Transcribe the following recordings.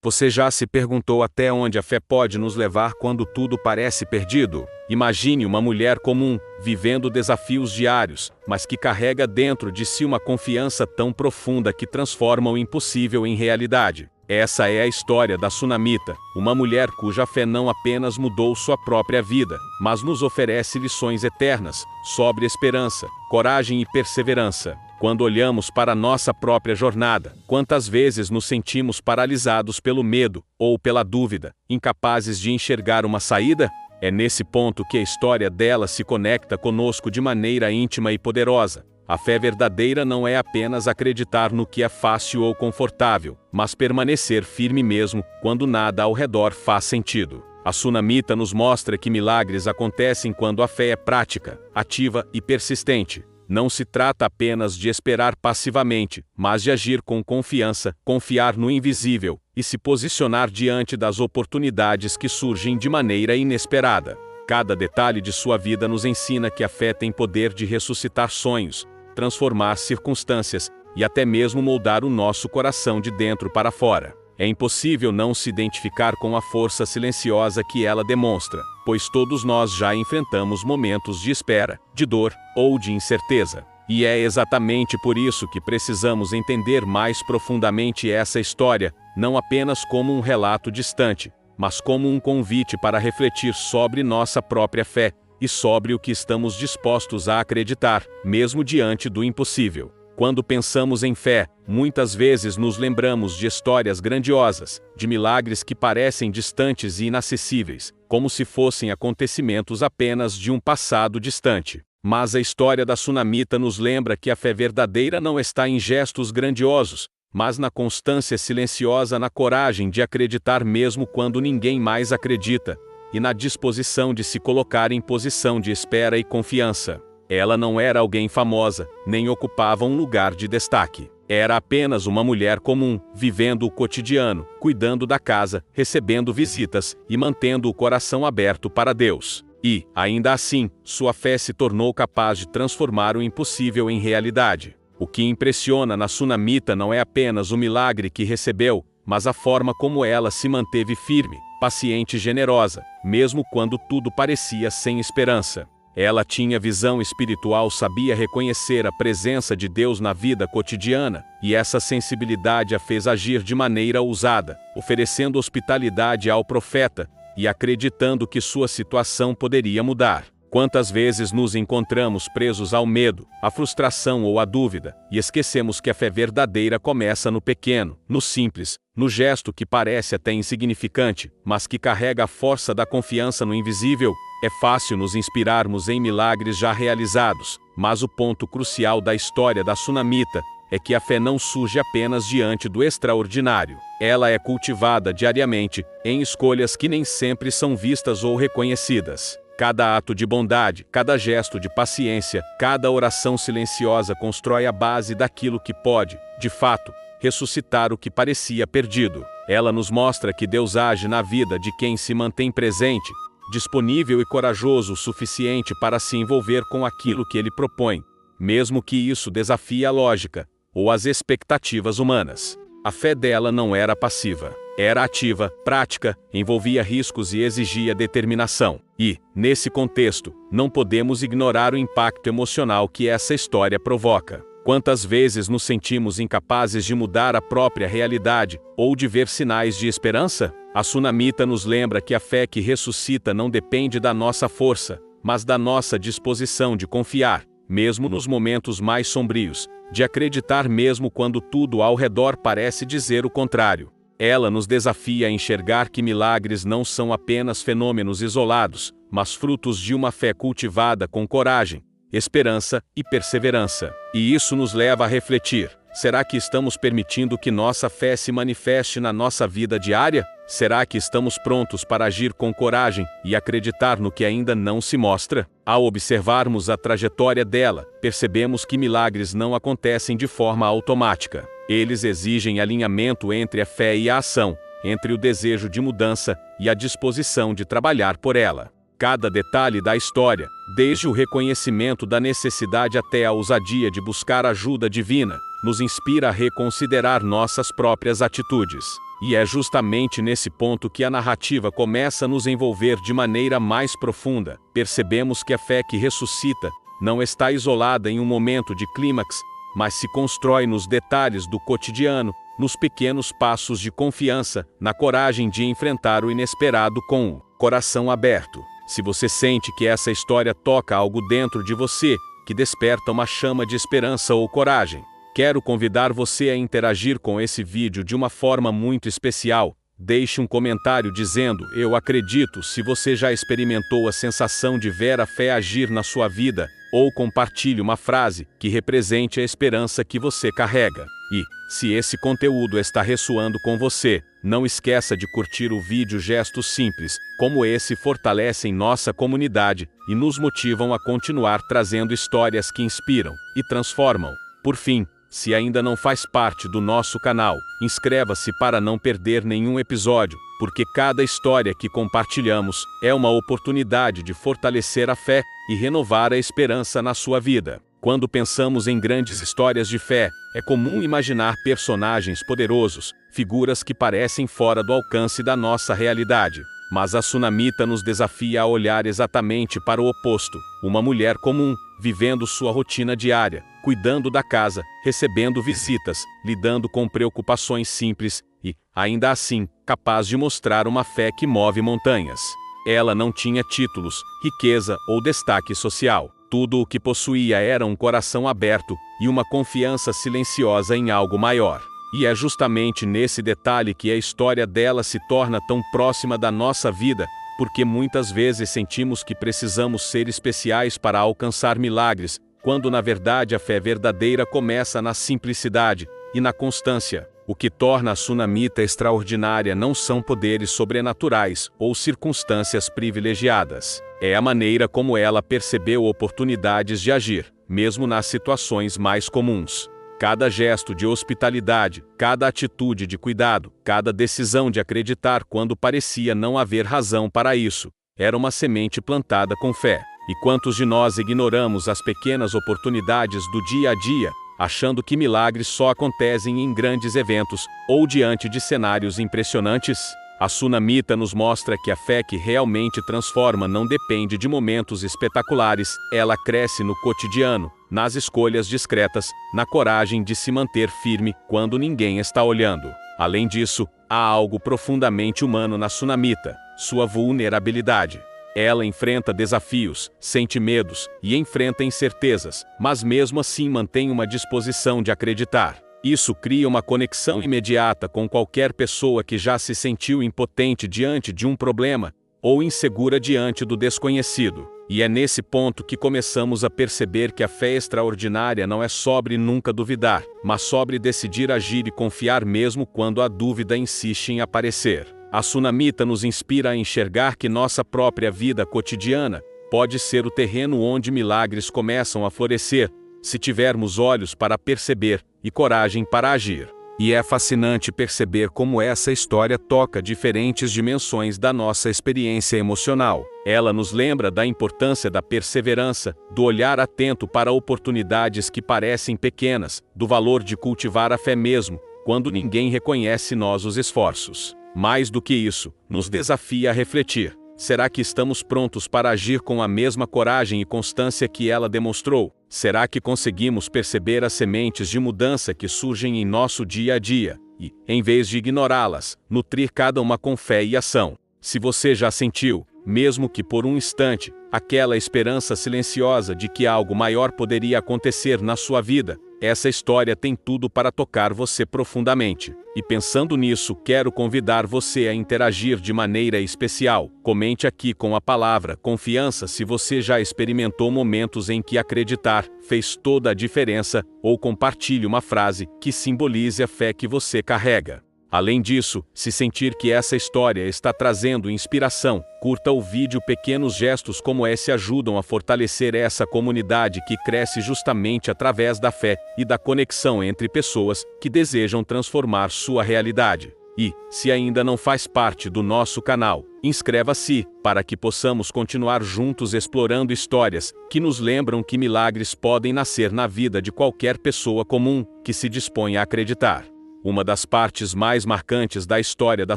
Você já se perguntou até onde a fé pode nos levar quando tudo parece perdido? Imagine uma mulher comum, vivendo desafios diários, mas que carrega dentro de si uma confiança tão profunda que transforma o impossível em realidade. Essa é a história da Sunamita, uma mulher cuja fé não apenas mudou sua própria vida, mas nos oferece lições eternas sobre esperança, coragem e perseverança. Quando olhamos para nossa própria jornada, quantas vezes nos sentimos paralisados pelo medo ou pela dúvida, incapazes de enxergar uma saída? É nesse ponto que a história dela se conecta conosco de maneira íntima e poderosa. A fé verdadeira não é apenas acreditar no que é fácil ou confortável, mas permanecer firme mesmo quando nada ao redor faz sentido. A Sunamita nos mostra que milagres acontecem quando a fé é prática, ativa e persistente. Não se trata apenas de esperar passivamente, mas de agir com confiança, confiar no invisível e se posicionar diante das oportunidades que surgem de maneira inesperada. Cada detalhe de sua vida nos ensina que a fé tem poder de ressuscitar sonhos, transformar circunstâncias e até mesmo moldar o nosso coração de dentro para fora. É impossível não se identificar com a força silenciosa que ela demonstra, pois todos nós já enfrentamos momentos de espera, de dor ou de incerteza. E é exatamente por isso que precisamos entender mais profundamente essa história, não apenas como um relato distante, mas como um convite para refletir sobre nossa própria fé e sobre o que estamos dispostos a acreditar, mesmo diante do impossível. Quando pensamos em fé, muitas vezes nos lembramos de histórias grandiosas, de milagres que parecem distantes e inacessíveis, como se fossem acontecimentos apenas de um passado distante. Mas a história da Sunamita nos lembra que a fé verdadeira não está em gestos grandiosos, mas na constância silenciosa, na coragem de acreditar mesmo quando ninguém mais acredita, e na disposição de se colocar em posição de espera e confiança. Ela não era alguém famosa, nem ocupava um lugar de destaque. Era apenas uma mulher comum, vivendo o cotidiano, cuidando da casa, recebendo visitas e mantendo o coração aberto para Deus. E, ainda assim, sua fé se tornou capaz de transformar o impossível em realidade. O que impressiona na Sunamita não é apenas o milagre que recebeu, mas a forma como ela se manteve firme, paciente e generosa, mesmo quando tudo parecia sem esperança. Ela tinha visão espiritual, sabia reconhecer a presença de Deus na vida cotidiana, e essa sensibilidade a fez agir de maneira ousada, oferecendo hospitalidade ao profeta e acreditando que sua situação poderia mudar. Quantas vezes nos encontramos presos ao medo, à frustração ou à dúvida, e esquecemos que a fé verdadeira começa no pequeno, no simples, no gesto que parece até insignificante, mas que carrega a força da confiança no invisível. É fácil nos inspirarmos em milagres já realizados, mas o ponto crucial da história da Sunamita é que a fé não surge apenas diante do extraordinário. Ela é cultivada diariamente, em escolhas que nem sempre são vistas ou reconhecidas. Cada ato de bondade, cada gesto de paciência, cada oração silenciosa constrói a base daquilo que pode, de fato, ressuscitar o que parecia perdido. Ela nos mostra que Deus age na vida de quem se mantém presente, disponível e corajoso o suficiente para se envolver com aquilo que ele propõe, mesmo que isso desafie a lógica ou as expectativas humanas. A fé dela não era passiva, era ativa, prática, envolvia riscos e exigia determinação. E, nesse contexto, não podemos ignorar o impacto emocional que essa história provoca. Quantas vezes nos sentimos incapazes de mudar a própria realidade ou de ver sinais de esperança? A Sunamita nos lembra que a fé que ressuscita não depende da nossa força, mas da nossa disposição de confiar, mesmo nos momentos mais sombrios, de acreditar mesmo quando tudo ao redor parece dizer o contrário. Ela nos desafia a enxergar que milagres não são apenas fenômenos isolados, mas frutos de uma fé cultivada com coragem, esperança e perseverança. E isso nos leva a refletir: será que estamos permitindo que nossa fé se manifeste na nossa vida diária? Será que estamos prontos para agir com coragem e acreditar no que ainda não se mostra? Ao observarmos a trajetória dela, percebemos que milagres não acontecem de forma automática. Eles exigem alinhamento entre a fé e a ação, entre o desejo de mudança e a disposição de trabalhar por ela. Cada detalhe da história, desde o reconhecimento da necessidade até a ousadia de buscar ajuda divina, nos inspira a reconsiderar nossas próprias atitudes. E é justamente nesse ponto que a narrativa começa a nos envolver de maneira mais profunda. Percebemos que a fé que ressuscita não está isolada em um momento de clímax, mas se constrói nos detalhes do cotidiano, nos pequenos passos de confiança, na coragem de enfrentar o inesperado com o coração aberto. Se você sente que essa história toca algo dentro de você, que desperta uma chama de esperança ou coragem, quero convidar você a interagir com esse vídeo de uma forma muito especial. Deixe um comentário dizendo "Eu acredito" se você já experimentou a sensação de ver a fé agir na sua vida, ou compartilhe uma frase que represente a esperança que você carrega. E, se esse conteúdo está ressoando com você, não esqueça de curtir o vídeo. Gestos simples como esse fortalecem nossa comunidade e nos motivam a continuar trazendo histórias que inspiram e transformam. Por fim, se ainda não faz parte do nosso canal, inscreva-se para não perder nenhum episódio, porque cada história que compartilhamos é uma oportunidade de fortalecer a fé e renovar a esperança na sua vida. Quando pensamos em grandes histórias de fé, é comum imaginar personagens poderosos, figuras que parecem fora do alcance da nossa realidade. Mas a Sunamita nos desafia a olhar exatamente para o oposto. Uma mulher comum, vivendo sua rotina diária, cuidando da casa, recebendo visitas, lidando com preocupações simples e, ainda assim, capaz de mostrar uma fé que move montanhas. Ela não tinha títulos, riqueza ou destaque social. Tudo o que possuía era um coração aberto e uma confiança silenciosa em algo maior. E é justamente nesse detalhe que a história dela se torna tão próxima da nossa vida, porque muitas vezes sentimos que precisamos ser especiais para alcançar milagres, quando na verdade a fé verdadeira começa na simplicidade e na constância. O que torna a Sunamita extraordinária não são poderes sobrenaturais ou circunstâncias privilegiadas. É a maneira como ela percebeu oportunidades de agir, mesmo nas situações mais comuns. Cada gesto de hospitalidade, cada atitude de cuidado, cada decisão de acreditar quando parecia não haver razão para isso, era uma semente plantada com fé. E quantos de nós ignoramos as pequenas oportunidades do dia a dia, achando que milagres só acontecem em grandes eventos ou diante de cenários impressionantes? A Sunamita nos mostra que a fé que realmente transforma não depende de momentos espetaculares, ela cresce no cotidiano, nas escolhas discretas, na coragem de se manter firme quando ninguém está olhando. Além disso, há algo profundamente humano na Sunamita, sua vulnerabilidade. Ela enfrenta desafios, sente medos e enfrenta incertezas, mas mesmo assim mantém uma disposição de acreditar. Isso cria uma conexão imediata com qualquer pessoa que já se sentiu impotente diante de um problema, ou insegura diante do desconhecido. E é nesse ponto que começamos a perceber que a fé extraordinária não é sobre nunca duvidar, mas sobre decidir agir e confiar mesmo quando a dúvida insiste em aparecer. A Sunamita nos inspira a enxergar que nossa própria vida cotidiana pode ser o terreno onde milagres começam a florescer, se tivermos olhos para perceber e coragem para agir. E é fascinante perceber como essa história toca diferentes dimensões da nossa experiência emocional. Ela nos lembra da importância da perseverança, do olhar atento para oportunidades que parecem pequenas, do valor de cultivar a fé mesmo, quando ninguém reconhece nossos esforços. Mais do que isso, nos desafia a refletir. Será que estamos prontos para agir com a mesma coragem e constância que ela demonstrou? Será que conseguimos perceber as sementes de mudança que surgem em nosso dia a dia e, em vez de ignorá-las, nutrir cada uma com fé e ação? Se você já sentiu, mesmo que por um instante, aquela esperança silenciosa de que algo maior poderia acontecer na sua vida, essa história tem tudo para tocar você profundamente. E pensando nisso, quero convidar você a interagir de maneira especial. Comente aqui com a palavra confiança se você já experimentou momentos em que acreditar fez toda a diferença, ou compartilhe uma frase que simbolize a fé que você carrega. Além disso, se sentir que essa história está trazendo inspiração, curta o vídeo. Pequenos gestos como esse ajudam a fortalecer essa comunidade que cresce justamente através da fé e da conexão entre pessoas que desejam transformar sua realidade. E, se ainda não faz parte do nosso canal, inscreva-se, para que possamos continuar juntos explorando histórias que nos lembram que milagres podem nascer na vida de qualquer pessoa comum que se dispõe a acreditar. Uma das partes mais marcantes da história da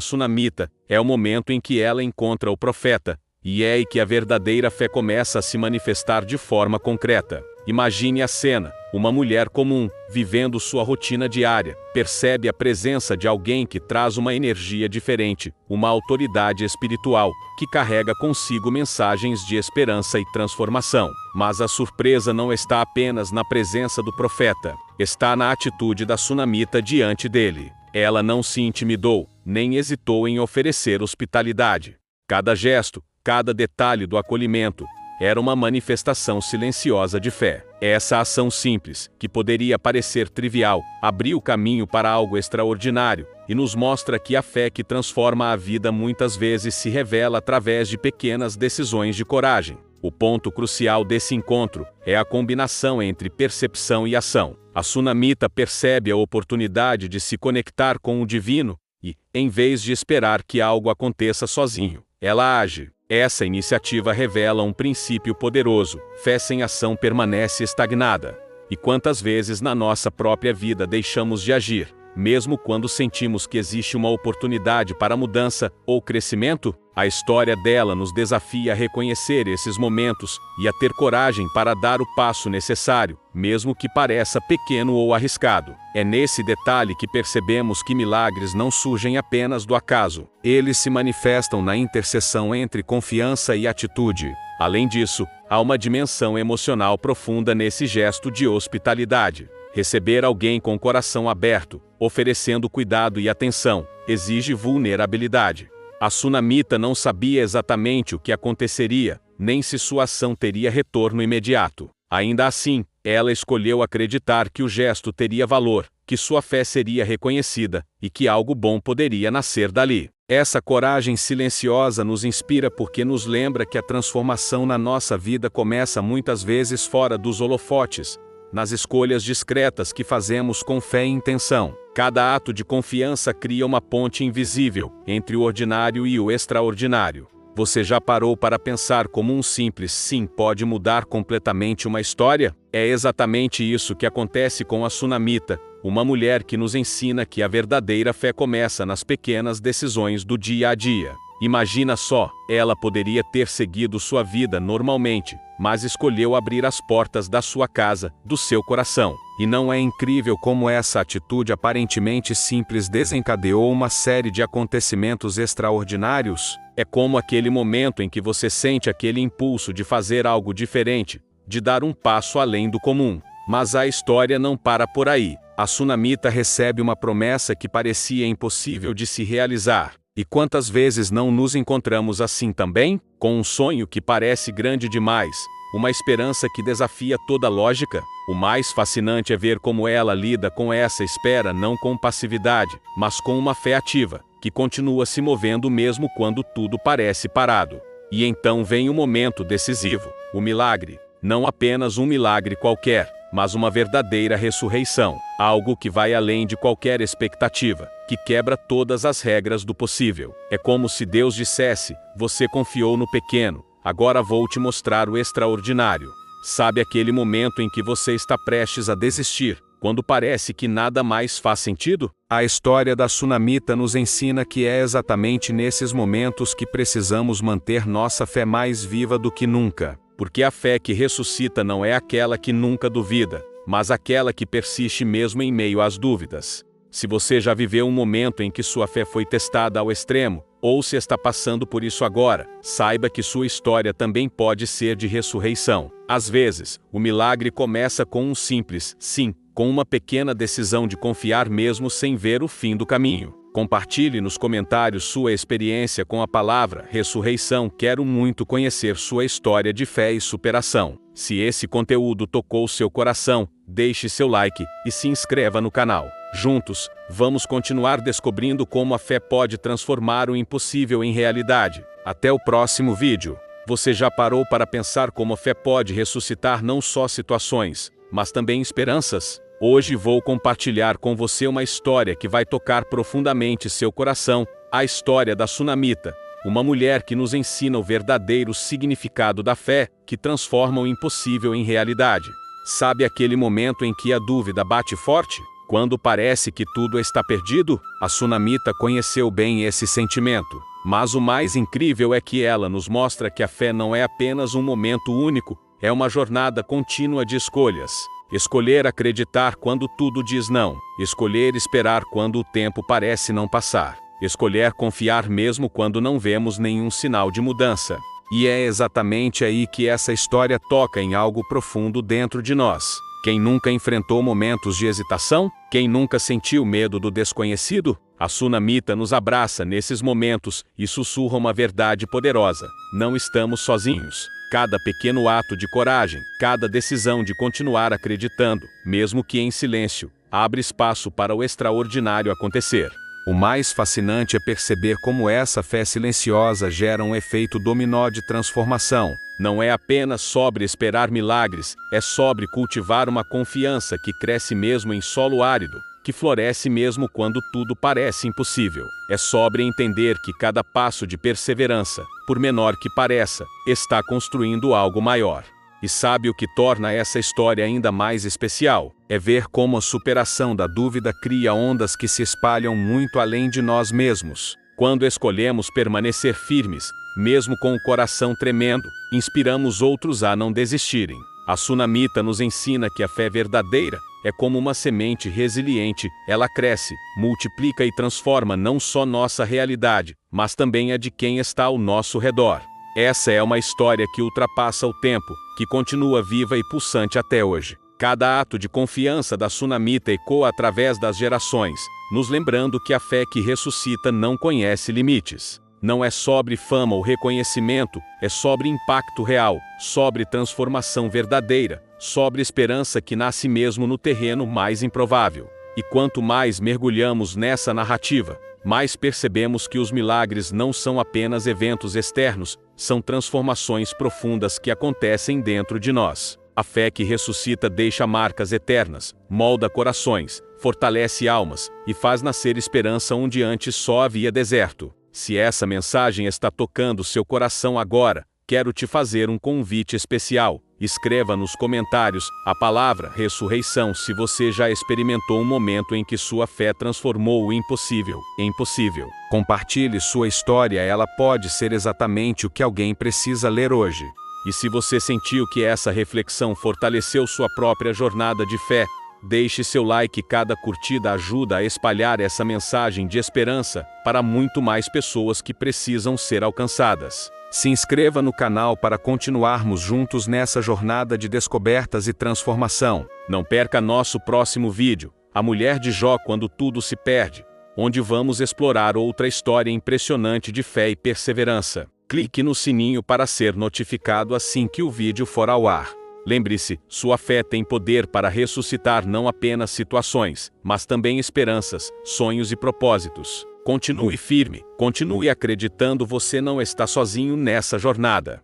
Sunamita é o momento em que ela encontra o profeta, e é aí que a verdadeira fé começa a se manifestar de forma concreta. Imagine a cena: uma mulher comum, vivendo sua rotina diária, percebe a presença de alguém que traz uma energia diferente, uma autoridade espiritual, que carrega consigo mensagens de esperança e transformação. Mas a surpresa não está apenas na presença do profeta, está na atitude da Sunamita diante dele. Ela não se intimidou, nem hesitou em oferecer hospitalidade. Cada gesto, cada detalhe do acolhimento, era uma manifestação silenciosa de fé. Essa ação simples, que poderia parecer trivial, abriu caminho para algo extraordinário, e nos mostra que a fé que transforma a vida muitas vezes se revela através de pequenas decisões de coragem. O ponto crucial desse encontro é a combinação entre percepção e ação. A Sunamita percebe a oportunidade de se conectar com o divino, e, em vez de esperar que algo aconteça sozinho, ela age. Essa iniciativa revela um princípio poderoso: fé sem ação permanece estagnada. E quantas vezes na nossa própria vida deixamos de agir, mesmo quando sentimos que existe uma oportunidade para mudança ou crescimento? A história dela nos desafia a reconhecer esses momentos e a ter coragem para dar o passo necessário, mesmo que pareça pequeno ou arriscado. É nesse detalhe que percebemos que milagres não surgem apenas do acaso. Eles se manifestam na interseção entre confiança e atitude. Além disso, há uma dimensão emocional profunda nesse gesto de hospitalidade. Receber alguém com o coração aberto, oferecendo cuidado e atenção, exige vulnerabilidade. A Sunamita não sabia exatamente o que aconteceria, nem se sua ação teria retorno imediato. Ainda assim, ela escolheu acreditar que o gesto teria valor, que sua fé seria reconhecida, e que algo bom poderia nascer dali. Essa coragem silenciosa nos inspira porque nos lembra que a transformação na nossa vida começa muitas vezes fora dos holofotes, nas escolhas discretas que fazemos com fé e intenção. Cada ato de confiança cria uma ponte invisível entre o ordinário e o extraordinário. Você já parou para pensar como um simples sim pode mudar completamente uma história? É exatamente isso que acontece com a Sunamita, uma mulher que nos ensina que a verdadeira fé começa nas pequenas decisões do dia a dia. Imagina só, ela poderia ter seguido sua vida normalmente, mas escolheu abrir as portas da sua casa, do seu coração. E não é incrível como essa atitude aparentemente simples desencadeou uma série de acontecimentos extraordinários? É como aquele momento em que você sente aquele impulso de fazer algo diferente, de dar um passo além do comum. Mas a história não para por aí. A Sunamita recebe uma promessa que parecia impossível de se realizar. E quantas vezes não nos encontramos assim também? Com um sonho que parece grande demais, uma esperança que desafia toda lógica? O mais fascinante é ver como ela lida com essa espera não com passividade, mas com uma fé ativa, que continua se movendo mesmo quando tudo parece parado. E então vem o momento decisivo, o milagre. Não apenas um milagre qualquer, mas uma verdadeira ressurreição, algo que vai além de qualquer expectativa, que quebra todas as regras do possível. É como se Deus dissesse: você confiou no pequeno, agora vou te mostrar o extraordinário. Sabe aquele momento em que você está prestes a desistir, quando parece que nada mais faz sentido? A história da Sunamita nos ensina que é exatamente nesses momentos que precisamos manter nossa fé mais viva do que nunca. Porque a fé que ressuscita não é aquela que nunca duvida, mas aquela que persiste mesmo em meio às dúvidas. Se você já viveu um momento em que sua fé foi testada ao extremo, ou se está passando por isso agora, saiba que sua história também pode ser de ressurreição. Às vezes, o milagre começa com um simples sim, com uma pequena decisão de confiar mesmo sem ver o fim do caminho. Compartilhe nos comentários sua experiência com a palavra ressurreição. Quero muito conhecer sua história de fé e superação. Se esse conteúdo tocou seu coração, deixe seu like e se inscreva no canal. Juntos, vamos continuar descobrindo como a fé pode transformar o impossível em realidade. Até o próximo vídeo. Você já parou para pensar como a fé pode ressuscitar não só situações, mas também esperanças? Hoje vou compartilhar com você uma história que vai tocar profundamente seu coração, a história da Sunamita, uma mulher que nos ensina o verdadeiro significado da fé, que transforma o impossível em realidade. Sabe aquele momento em que a dúvida bate forte? Quando parece que tudo está perdido? A Sunamita conheceu bem esse sentimento. Mas o mais incrível é que ela nos mostra que a fé não é apenas um momento único, é uma jornada contínua de escolhas. Escolher acreditar quando tudo diz não. Escolher esperar quando o tempo parece não passar. Escolher confiar mesmo quando não vemos nenhum sinal de mudança. E é exatamente aí que essa história toca em algo profundo dentro de nós. Quem nunca enfrentou momentos de hesitação? Quem nunca sentiu medo do desconhecido? A Sunamita nos abraça nesses momentos e sussurra uma verdade poderosa. Não estamos sozinhos. Cada pequeno ato de coragem, cada decisão de continuar acreditando, mesmo que em silêncio, abre espaço para o extraordinário acontecer. O mais fascinante é perceber como essa fé silenciosa gera um efeito dominó de transformação. Não é apenas sobre esperar milagres, é sobre cultivar uma confiança que cresce mesmo em solo árido, que floresce mesmo quando tudo parece impossível. É sobre entender que cada passo de perseverança, por menor que pareça, está construindo algo maior. E sabe o que torna essa história ainda mais especial? É ver como a superação da dúvida cria ondas que se espalham muito além de nós mesmos. Quando escolhemos permanecer firmes, mesmo com o coração tremendo, inspiramos outros a não desistirem. A Sunamita nos ensina que a fé verdadeira é como uma semente resiliente, ela cresce, multiplica e transforma não só nossa realidade, mas também a de quem está ao nosso redor. Essa é uma história que ultrapassa o tempo, que continua viva e pulsante até hoje. Cada ato de confiança da Sunamita ecoa através das gerações, nos lembrando que a fé que ressuscita não conhece limites. Não é sobre fama ou reconhecimento, é sobre impacto real, sobre transformação verdadeira, sobre esperança que nasce mesmo no terreno mais improvável. E quanto mais mergulhamos nessa narrativa, mais percebemos que os milagres não são apenas eventos externos, são transformações profundas que acontecem dentro de nós. A fé que ressuscita deixa marcas eternas, molda corações, fortalece almas e faz nascer esperança onde antes só havia deserto. Se essa mensagem está tocando seu coração agora, quero te fazer um convite especial. Escreva nos comentários a palavra ressurreição se você já experimentou um momento em que sua fé transformou o impossível em possível. Compartilhe sua história, ela pode ser exatamente o que alguém precisa ler hoje. E se você sentiu que essa reflexão fortaleceu sua própria jornada de fé, deixe seu like, cada curtida ajuda a espalhar essa mensagem de esperança para muito mais pessoas que precisam ser alcançadas. Se inscreva no canal para continuarmos juntos nessa jornada de descobertas e transformação. Não perca nosso próximo vídeo, A Mulher de Jó quando tudo se perde, onde vamos explorar outra história impressionante de fé e perseverança. Clique no sininho para ser notificado assim que o vídeo for ao ar. Lembre-se, sua fé tem poder para ressuscitar não apenas situações, mas também esperanças, sonhos e propósitos. Continue firme, continue acreditando, você não está sozinho nessa jornada.